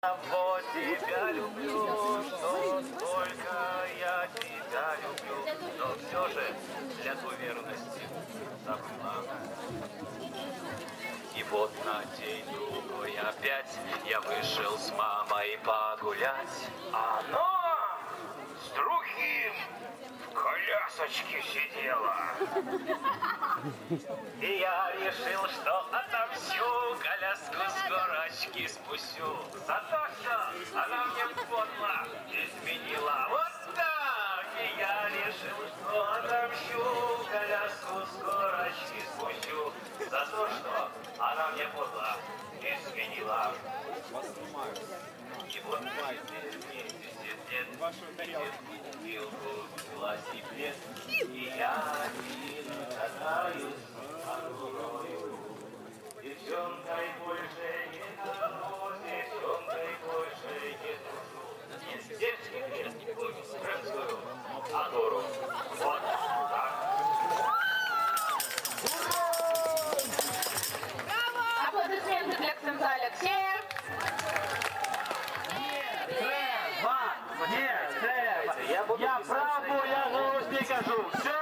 Вот тебя люблю, что только я тебя люблю, но все же для той верности забыла. И вот на день другой опять я вышел с мамой погулять. Она с другим в колясочке сидела. И я решил, что отомщу, коляску с горочки спущу. За то, что она мне подло изменила. Вот так! И я решил, что отомщу, коляску с горочки спущу. За то, что она мне подло изменила. И вот купил велосипед, и я катаюсь по городу. Девчонкой больше не дружу, девчонкой больше не дружу. Нет, девочки, крымскую адору. Вот так. Аплодисменты для Александра Алексея. Я правду, я голос не кажу. Все!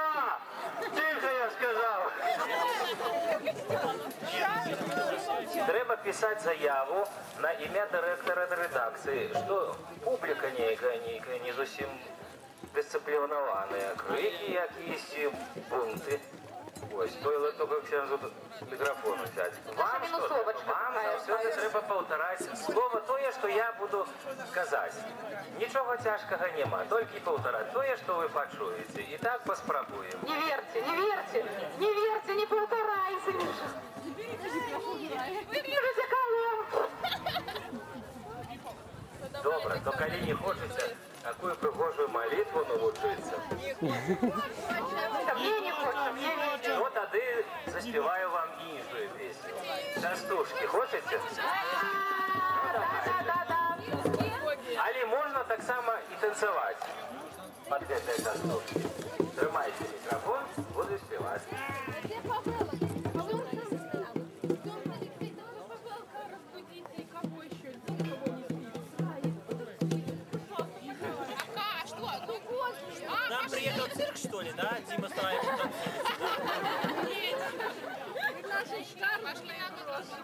Тихо, я сказав. Треба писати заяву на ім'я директора редакції, що публіка не зовсім дисциплінована. Крики якісь, бунти. Ось, стоило только ксензу микрофон взять. Вам за все це треба повторати. Слово тое, що я буду казати. Нічого тяжкого нема, тільки повторати тое, що ви почуєте. І так поспробуємо. Не верьте, не верьте, не верьте, не повторяйте, Миша. Выберите колонку. Добре, то коли не хочете такую пригожую молитву научиться, Мне не хочется, мне не то тоді заспіваю вам іншу пісню. Частушки хочете? Але можна так само і танцювати під цією частушки. Тримайте мікрофон, буду співати. Нам приехал цирк, что ли, да? Дима старается танцевать. Нет. Наши шкафы пошли,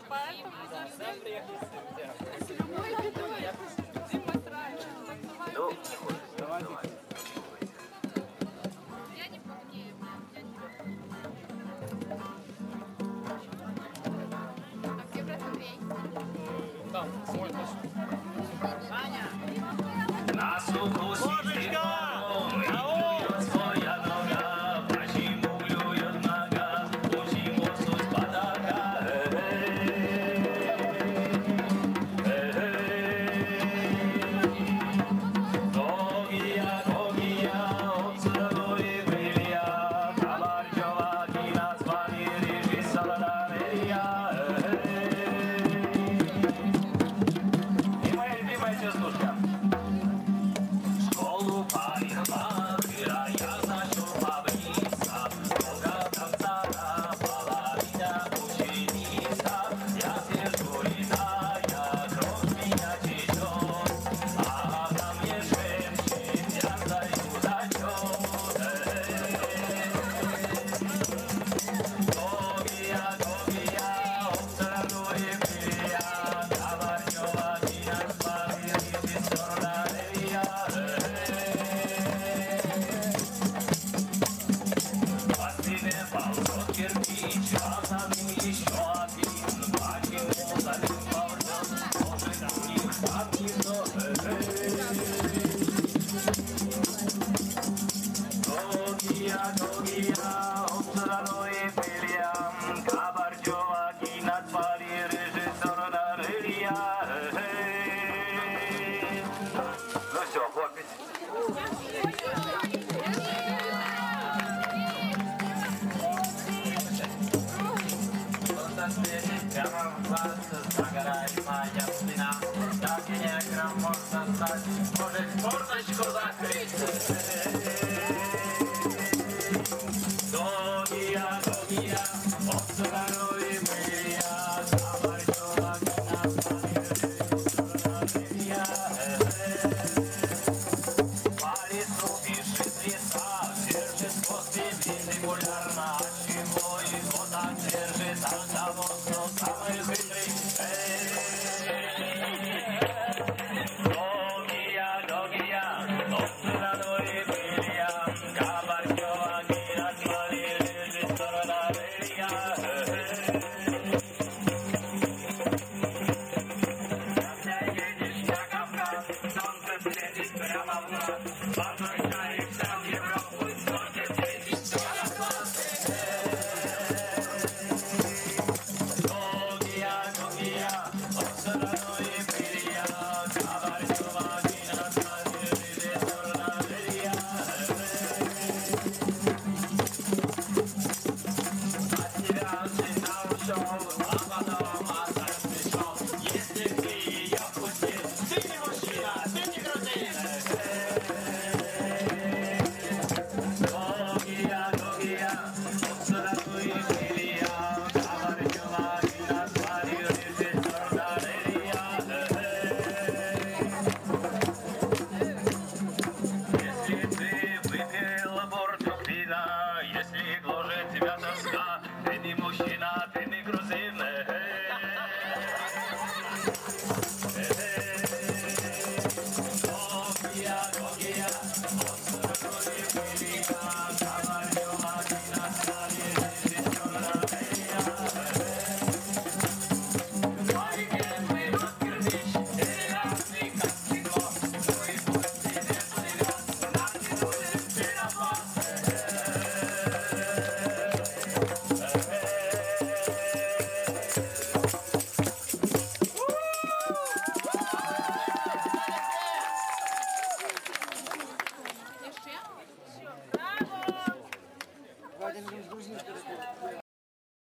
поэтому Нам приехал цирк. с любой бедой Дима старается танцевать. Ну, не хочется, давайте. Я не помню. А где брат Андрей? Там, смотришь. Аня! На суху сидит ворон, клюет своя нога, почему клюет нога, почему суть подака. Гогия, от целой брилья, Кабарчова, кино с вами режиссера Дарья. И моя любимая частушка. Школу парикмахера я нашел поблизко, много танцора, половина ученица. Я сижу, летая, кровь меня течет, а ко мне женщин я даю зачет. Гогия, от целой брилья, Кабарчова, кино с вами режиссер Дарья. Последний ползет кирпич, а за ним еще один. Почему за ним ползет, может у них там никто. Гогия, от целой брилья, Кабарчова, кино с вами режиссер Дарья. Ну все, хлопец. Прямо в глаз загорает моя спина. Так и негром можно стать, может форточку закрыть. Гогия, от здоровья, Кабарчова, кино с вами режиссер Дарья. один грузинський рекорд.